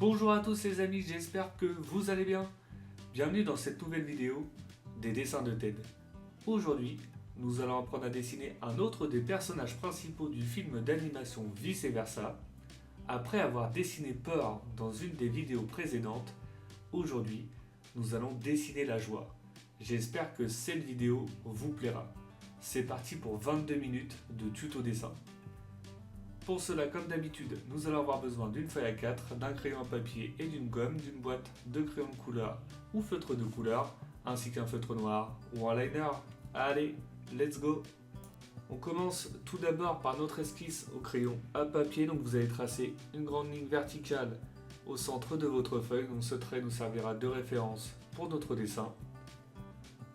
Bonjour à tous les amis, j'espère que vous allez bien. Bienvenue dans cette nouvelle vidéo des dessins de Ted. Aujourd'hui, nous allons apprendre à dessiner un autre des personnages principaux du film d'animation Vice Versa. Après avoir dessiné Peur dans une des vidéos précédentes, aujourd'hui, nous allons dessiner la joie. J'espère que cette vidéo vous plaira. C'est parti pour 22 minutes de tuto dessin. Pour cela, comme d'habitude, nous allons avoir besoin d'une feuille A4, d'un crayon à papier et d'une gomme, d'une boîte de crayons de couleur ou feutre de couleur, ainsi qu'un feutre noir ou un liner. Allez, let's go! On commence tout d'abord par notre esquisse au crayon à papier, donc vous allez tracer une grande ligne verticale au centre de votre feuille, donc ce trait nous servira de référence pour notre dessin.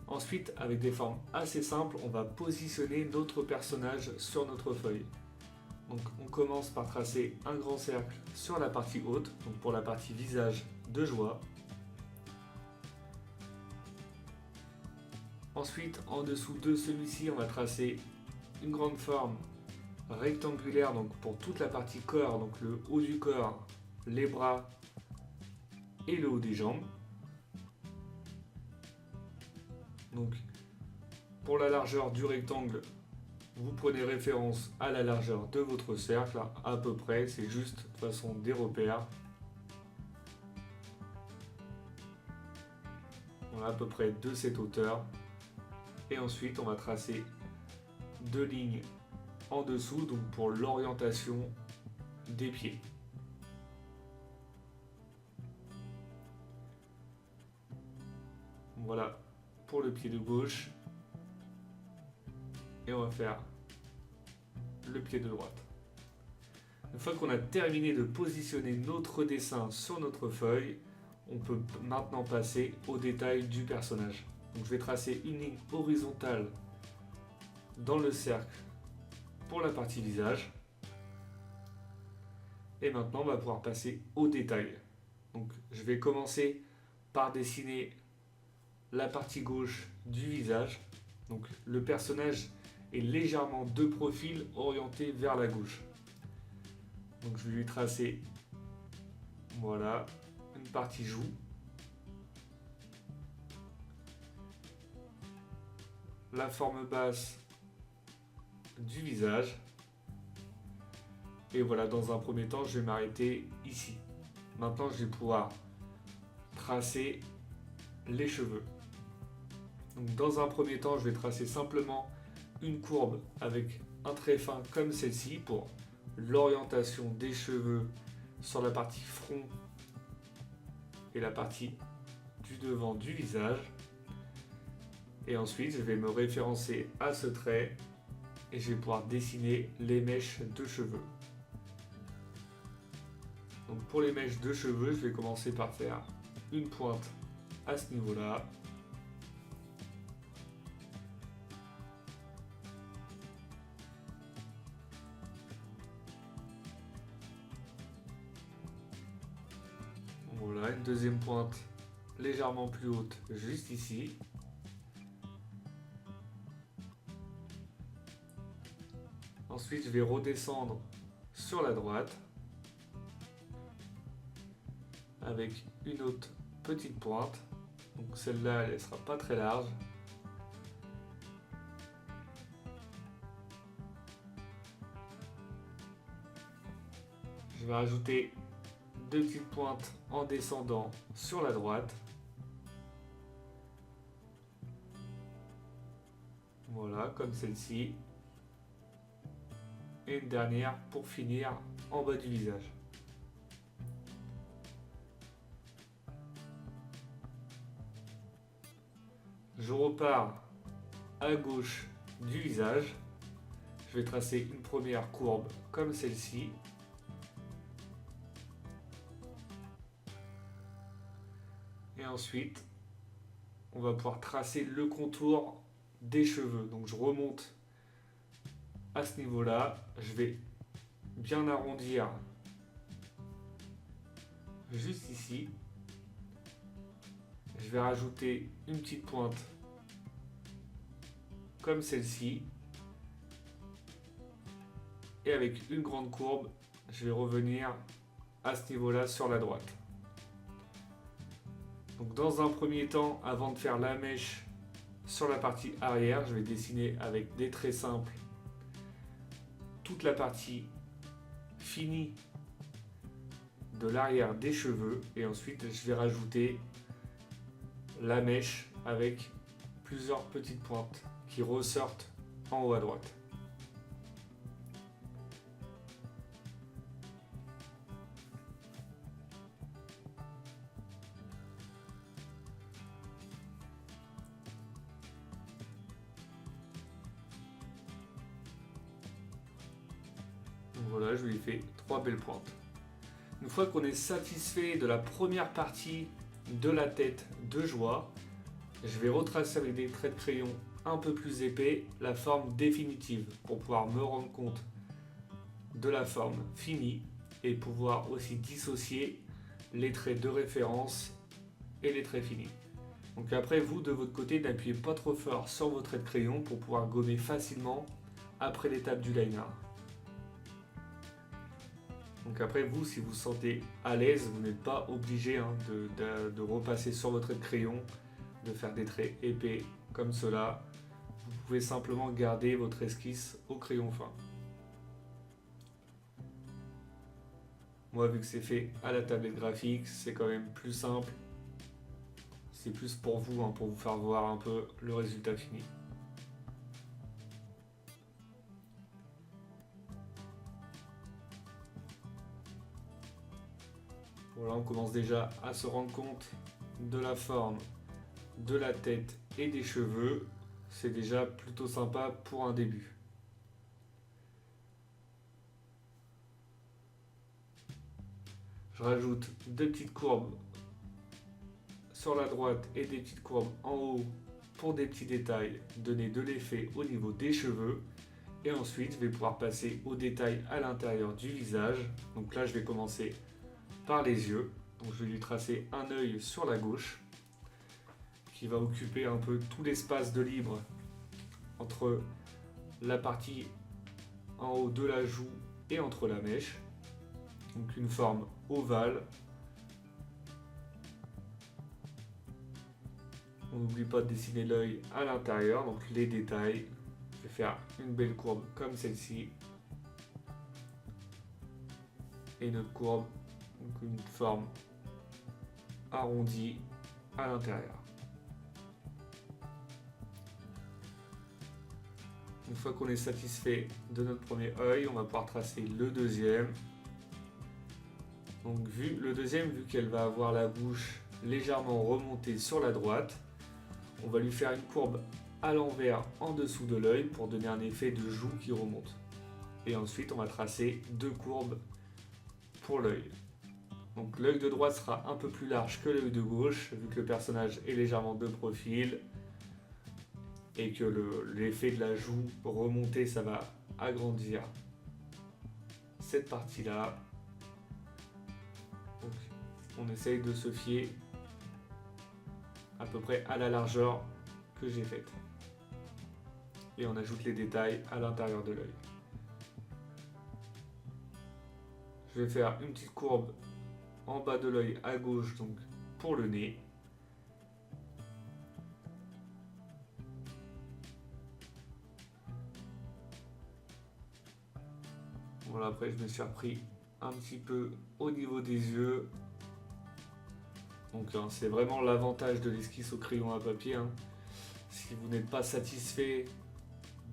Ensuite, avec des formes assez simples, on va positionner notre personnage sur notre feuille. Donc on commence par tracer un grand cercle sur la partie haute, donc pour la partie visage de joie. Ensuite, en dessous de celui-ci, on va tracer une grande forme rectangulaire, donc pour toute la partie corps, donc le haut du corps, les bras et le haut des jambes. Donc pour la largeur du rectangle, vous prenez référence à la largeur de votre cercle, à peu près, c'est juste de toute façon des repères. Voilà, à peu près de cette hauteur. Et ensuite, on va tracer deux lignes en dessous, donc pour l'orientation des pieds. Voilà pour le pied de gauche. Et on va faire le pied de droite. Une fois qu'on a terminé de positionner notre dessin sur notre feuille, on peut maintenant passer au détail du personnage. Donc je vais tracer une ligne horizontale dans le cercle pour la partie visage. Et maintenant on va pouvoir passer au détail. Donc je vais commencer par dessiner la partie gauche du visage. Donc le personnage est légèrement de profil orienté vers la gauche. Donc je vais lui tracer, voilà, une partie joue. La forme basse du visage. Et voilà, dans un premier temps, je vais m'arrêter ici. Maintenant, je vais pouvoir tracer les cheveux. Donc dans un premier temps, je vais tracer simplement une courbe avec un trait fin comme celle-ci pour l'orientation des cheveux sur la partie front et la partie du devant du visage. Et ensuite, je vais me référencer à ce trait et je vais pouvoir dessiner les mèches de cheveux. Donc pour les mèches de cheveux, je vais commencer par faire une pointe à ce niveau-là. Voilà, une deuxième pointe légèrement plus haute, juste ici. Ensuite, je vais redescendre sur la droite avec une autre petite pointe. Donc celle-là, elle ne sera pas très large. Je vais rajouter deux petites pointes en descendant sur la droite. Voilà, comme celle-ci. Et une dernière pour finir en bas du visage. Je repars à gauche du visage. Je vais tracer une première courbe comme celle-ci. Et ensuite, on va pouvoir tracer le contour des cheveux. Donc je remonte à ce niveau-là. Je vais bien arrondir juste ici. Je vais rajouter une petite pointe comme celle-ci. Et avec une grande courbe, je vais revenir à ce niveau-là sur la droite. Donc dans un premier temps, avant de faire la mèche sur la partie arrière, je vais dessiner avec des traits simples toute la partie finie de l'arrière des cheveux et ensuite je vais rajouter la mèche avec plusieurs petites pointes qui ressortent en haut à droite. Donc voilà, je lui ai fait 3 belles pointes. Une fois qu'on est satisfait de la première partie de la tête de Joie, je vais retracer avec des traits de crayon un peu plus épais la forme définitive pour pouvoir me rendre compte de la forme finie et pouvoir aussi dissocier les traits de référence et les traits finis. Donc après, vous de votre côté, n'appuyez pas trop fort sur vos traits de crayon pour pouvoir gommer facilement après l'étape du liner. Donc après, vous, si vous vous sentez à l'aise, vous n'êtes pas obligé de repasser sur votre trait de crayon, de faire des traits épais comme cela. Vous pouvez simplement garder votre esquisse au crayon fin. Moi, vu que c'est fait à la tablette graphique, c'est quand même plus simple. C'est plus pour vous, pour vous faire voir un peu le résultat fini. Voilà, on commence déjà à se rendre compte de la forme de la tête et des cheveux. C'est déjà plutôt sympa pour un début. Je rajoute 2 petites courbes sur la droite et des petites courbes en haut pour des petits détails, donner de l'effet au niveau des cheveux. Et ensuite, je vais pouvoir passer aux détails à l'intérieur du visage. Donc là, je vais commencer par les yeux. Donc je vais lui tracer un œil sur la gauche qui va occuper un peu tout l'espace de libre entre la partie en haut de la joue et entre la mèche. Donc une forme ovale. On n'oublie pas de dessiner l'œil à l'intérieur, donc les détails. Je vais faire une belle courbe comme celle-ci. Et une autre courbe, donc une forme arrondie à l'intérieur. Une fois qu'on est satisfait de notre premier œil, on va pouvoir tracer le deuxième. Donc le deuxième, vu qu'elle va avoir la bouche légèrement remontée sur la droite, on va lui faire une courbe à l'envers en dessous de l'œil pour donner un effet de joue qui remonte. Et ensuite, on va tracer 2 courbes pour l'œil. Donc l'œil de droite sera un peu plus large que l'œil de gauche, vu que le personnage est légèrement de profil et que l'effet de la joue remontée, ça va agrandir cette partie-là. Donc on essaye de se fier à peu près à la largeur que j'ai faite. Et on ajoute les détails à l'intérieur de l'œil. Je vais faire une petite courbe en bas de l'œil à gauche, donc pour le nez. Voilà, après je me suis repris un petit peu au niveau des yeux. Donc c'est vraiment l'avantage de l'esquisse au crayon à papier. Si vous n'êtes pas satisfait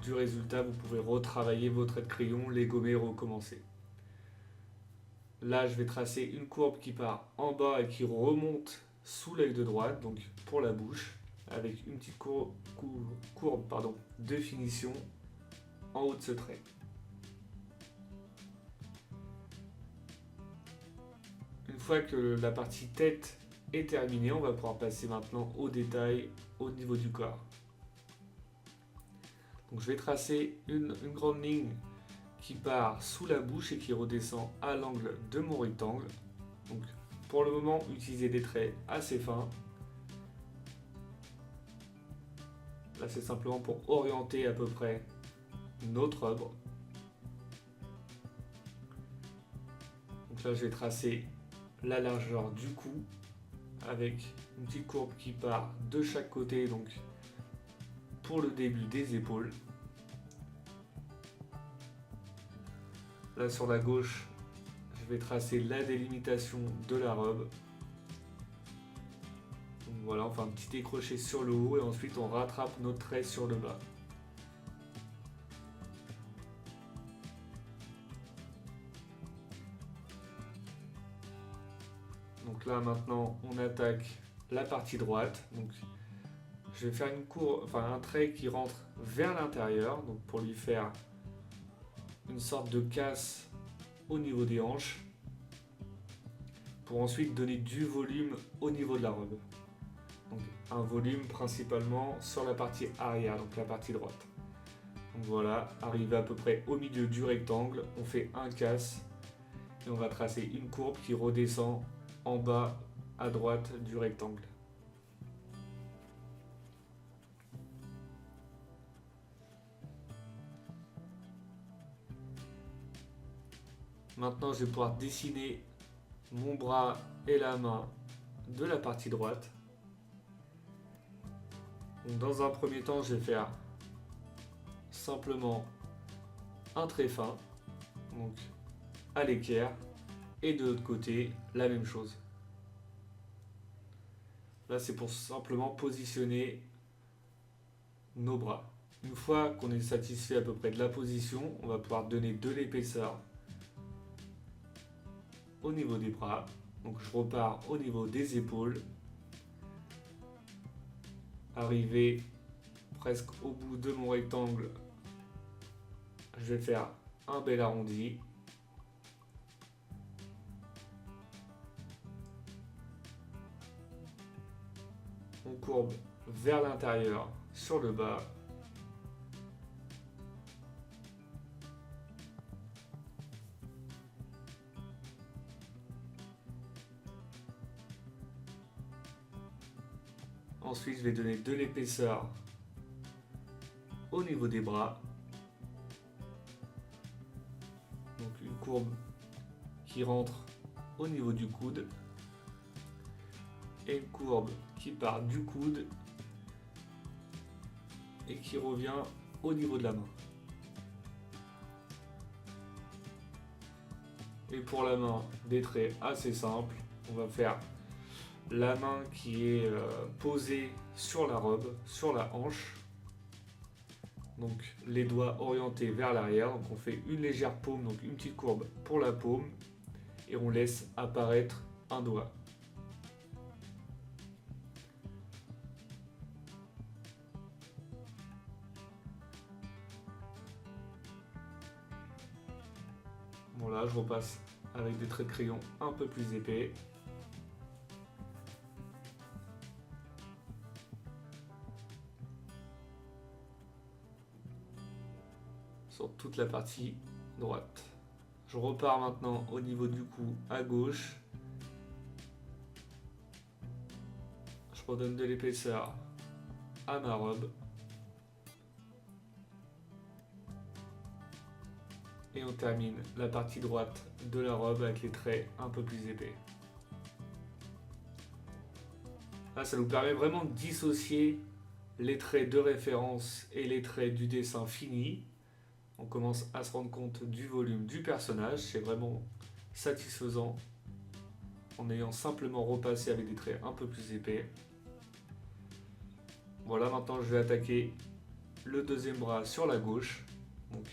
du résultat, vous pouvez retravailler vos traits de crayon, les gommer et recommencer. Là, je vais tracer une courbe qui part en bas et qui remonte sous l'œil de droite, donc pour la bouche, avec une petite courbe de finition en haut de ce trait. Une fois que la partie tête est terminée, on va pouvoir passer maintenant aux détails au niveau du corps. Donc je vais tracer une grande ligne qui part sous la bouche et qui redescend à l'angle de mon rectangle. Donc pour le moment, utilisez des traits assez fins. Là, c'est simplement pour orienter à peu près notre œuvre. Donc Donc là je vais tracer la largeur du cou avec une petite courbe qui part de chaque côté, donc pour le début des épaules. Là sur la gauche, je vais tracer la délimitation de la robe. Donc voilà, on fait un petit décroché sur le haut et ensuite on rattrape notre trait sur le bas. Donc là maintenant on attaque la partie droite. Donc je vais faire une courbe, enfin un trait qui rentre vers l'intérieur, donc pour lui faire une sorte de casse au niveau des hanches, pour ensuite donner du volume au niveau de la robe. Donc un volume principalement sur la partie arrière, donc la partie droite. Donc voilà, arrivé à peu près au milieu du rectangle, on fait un casse et on va tracer une courbe qui redescend en bas à droite du rectangle. Maintenant, je vais pouvoir dessiner mon bras et la main de la partie droite. Donc, dans un premier temps, je vais faire simplement un trait fin, donc à l'équerre, et de l'autre côté, la même chose. Là, c'est pour simplement positionner nos bras. Une fois qu'on est satisfait à peu près de la position, on va pouvoir donner de l'épaisseur au niveau des bras. Donc je repars au niveau des épaules. Arrivé presque au bout de mon rectangle, je vais faire un bel arrondi. On courbe vers l'intérieur sur le bas. Ensuite, je vais donner de l'épaisseur au niveau des bras. Donc une courbe qui rentre au niveau du coude. Et une courbe qui part du coude et qui revient au niveau de la main. Et pour la main, des traits assez simples. On va faire la main qui est posée sur la robe, sur la hanche. Donc les doigts orientés vers l'arrière. Donc on fait une légère paume, donc une petite courbe pour la paume. Et on laisse apparaître un doigt. Bon là, je repasse avec des traits de crayon un peu plus épais. Sur toute la partie droite. Je repars maintenant au niveau du cou à gauche. Je redonne de l'épaisseur à ma robe. Et on termine la partie droite de la robe avec les traits un peu plus épais. Là, ça nous permet vraiment de dissocier les traits de référence et les traits du dessin fini. On commence à se rendre compte du volume du personnage. C'est vraiment satisfaisant en ayant simplement repassé avec des traits un peu plus épais. Voilà, maintenant je vais attaquer le deuxième bras sur la gauche. Donc,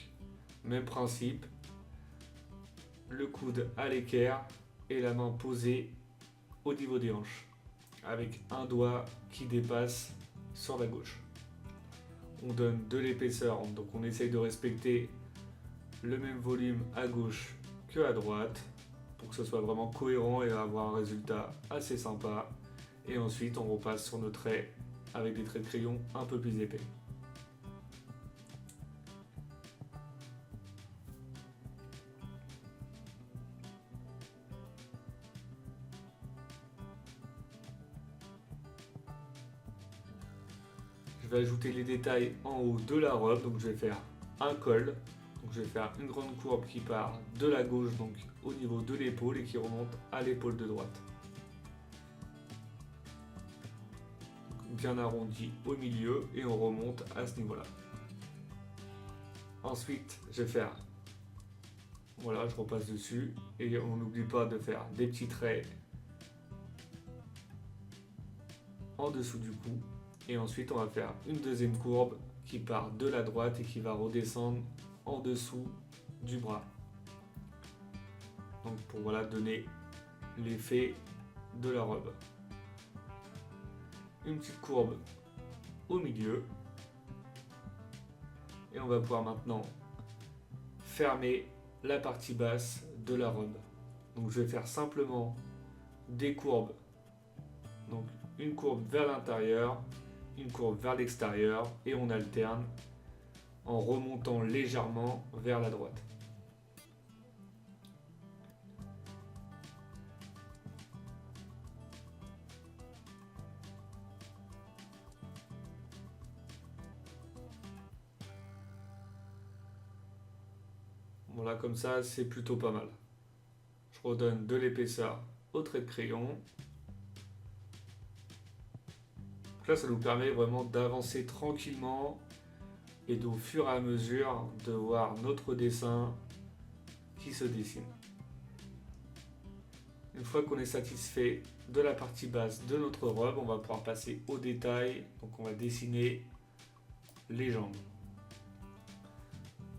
même principe, le coude à l'équerre et la main posée au niveau des hanches, avec un doigt qui dépasse sur la gauche. On donne de l'épaisseur, donc on essaye de respecter le même volume à gauche que à droite, pour que ce soit vraiment cohérent et avoir un résultat assez sympa. Et ensuite on repasse sur nos traits avec des traits de crayon un peu plus épais. Je vais ajouter les détails en haut de la robe, donc je vais faire un col. Donc Donc je vais faire une grande courbe qui part de la gauche, donc au niveau de l'épaule, et qui remonte à l'épaule de droite. Donc, bien arrondi au milieu, et on remonte à ce niveau-là. Ensuite, je vais faire, voilà, je repasse dessus, et on n'oublie pas de faire des petits traits en dessous du cou. Et ensuite, on va faire une deuxième courbe qui part de la droite et qui va redescendre en dessous du bras. Donc pour voilà, donner l'effet de la robe. Une petite courbe au milieu. Et on va pouvoir maintenant fermer la partie basse de la robe. Donc je vais faire simplement des courbes. Donc une courbe vers l'intérieur, une courbe vers l'extérieur, et on alterne en remontant légèrement vers la droite. Voilà, comme ça, c'est plutôt pas mal. Je redonne de l'épaisseur au trait de crayon. Donc là, ça nous permet vraiment d'avancer tranquillement et au fur et à mesure de voir notre dessin qui se dessine. Une fois qu'on est satisfait de la partie basse de notre robe, on va pouvoir passer au détail. Donc on va dessiner les jambes.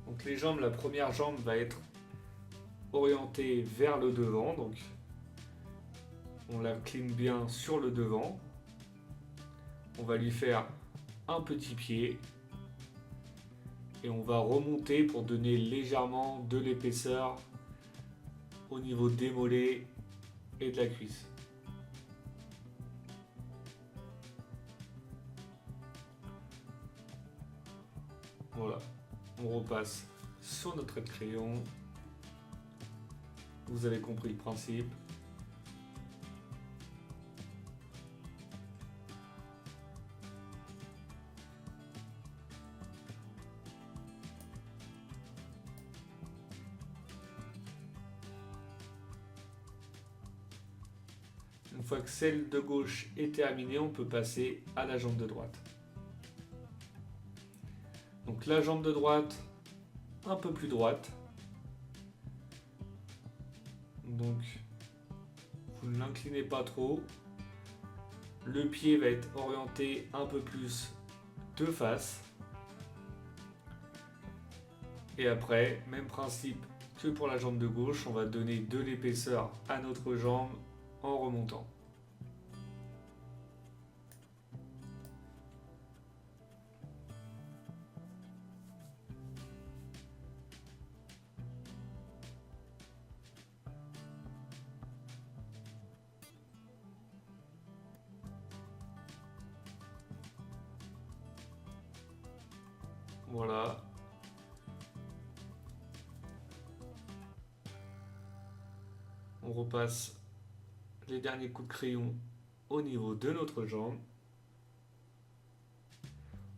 Donc les jambes, la première jambe va être orientée vers le devant. Donc on l'incline bien sur le devant. On va lui faire un petit pied. Et on va remonter pour donner légèrement de l'épaisseur au niveau des mollets et de la cuisse. Voilà, on repasse sur notre trait de crayon. Vous avez compris le principe. Une fois que celle de gauche est terminée, on peut passer à la jambe de droite. Donc la jambe de droite, un peu plus droite. Donc vous ne l'inclinez pas trop. Le pied va être orienté un peu plus de face. Et après, même principe que pour la jambe de gauche, on va donner de l'épaisseur à notre jambe en remontant. Voilà. On repasse les derniers coups de crayon au niveau de notre jambe.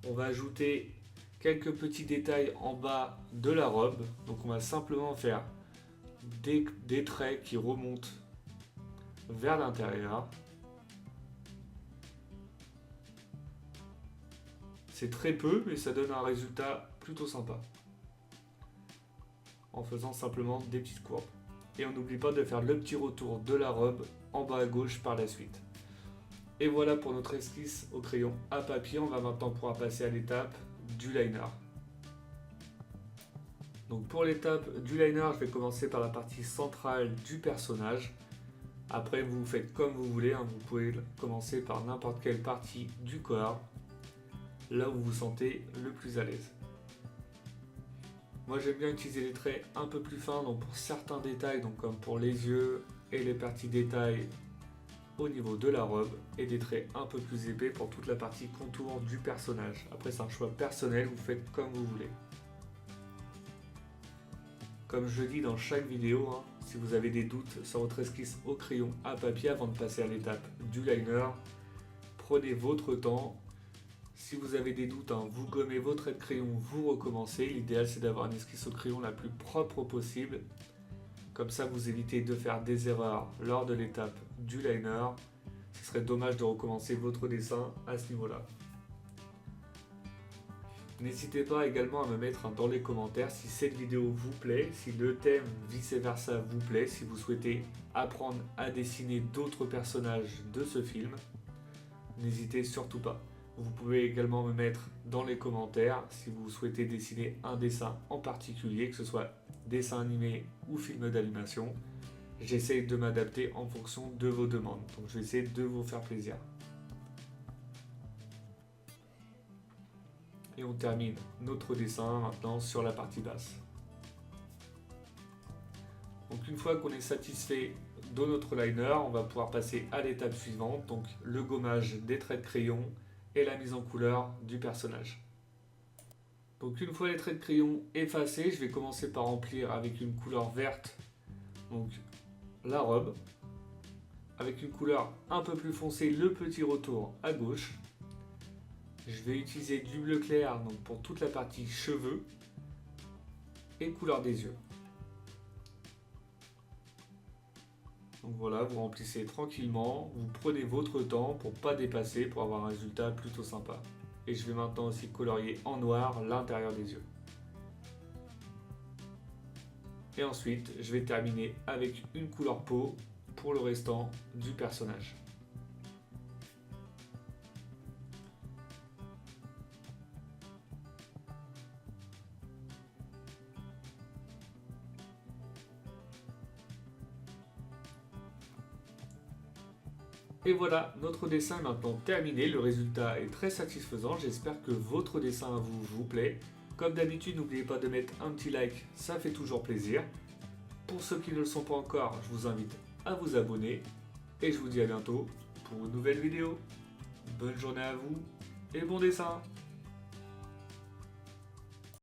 On va ajouter quelques petits détails en bas de la robe. Donc on va simplement faire des traits qui remontent vers l'intérieur. C'est très peu, mais ça donne un résultat plutôt sympa. En faisant simplement des petites courbes. Et on n'oublie pas de faire le petit retour de la robe en bas à gauche par la suite. Et voilà pour notre esquisse au crayon à papier. On va maintenant pouvoir passer à l'étape du liner. Donc pour l'étape du liner, je vais commencer par la partie centrale du personnage. Après, vous faites comme vous voulez, hein. Vous pouvez commencer par n'importe quelle partie du corps, là où vous vous sentez le plus à l'aise. Moi, j'aime bien utiliser les traits un peu plus fins, donc pour certains détails, donc comme pour les yeux et les parties détails au niveau de la robe, et des traits un peu plus épais pour toute la partie contour du personnage. Après, c'est un choix personnel, vous faites comme vous voulez. Comme je dis dans chaque vidéo, hein, si vous avez des doutes sur votre esquisse au crayon à papier avant de passer à l'étape du liner, prenez votre temps. Si vous avez des doutes, vous gommez vos traits de crayon, vous recommencez. L'idéal c'est d'avoir une esquisse au crayon la plus propre possible. Comme ça vous évitez de faire des erreurs lors de l'étape du liner. Ce serait dommage de recommencer votre dessin à ce niveau-là. N'hésitez pas également à me mettre dans les commentaires si cette vidéo vous plaît, si le thème vice versa vous plaît, si vous souhaitez apprendre à dessiner d'autres personnages de ce film. N'hésitez surtout pas. Vous pouvez également me mettre dans les commentaires si vous souhaitez dessiner un dessin en particulier, que ce soit dessin animé ou film d'animation. J'essaie de m'adapter en fonction de vos demandes, donc je vais essayer de vous faire plaisir. Et on termine notre dessin maintenant sur la partie basse. Donc une fois qu'on est satisfait de notre liner, on va pouvoir passer à l'étape suivante, donc le gommage des traits de crayon et la mise en couleur du personnage. Donc une fois les traits de crayon effacés, je vais commencer par remplir avec une couleur verte, donc la robe, avec une couleur un peu plus foncée, le petit retour à gauche. Je vais utiliser du bleu clair donc pour toute la partie cheveux et couleur des yeux. Donc voilà, vous remplissez tranquillement, vous prenez votre temps pour ne pas dépasser, pour avoir un résultat plutôt sympa. Et je vais maintenant aussi colorier en noir l'intérieur des yeux. Et ensuite, je vais terminer avec une couleur peau pour le restant du personnage. Et voilà, notre dessin est maintenant terminé, le résultat est très satisfaisant, j'espère que votre dessin vous plaît. Comme d'habitude, n'oubliez pas de mettre un petit like, ça fait toujours plaisir. Pour ceux qui ne le sont pas encore, je vous invite à vous abonner et je vous dis à bientôt pour une nouvelle vidéo. Bonne journée à vous et bon dessin!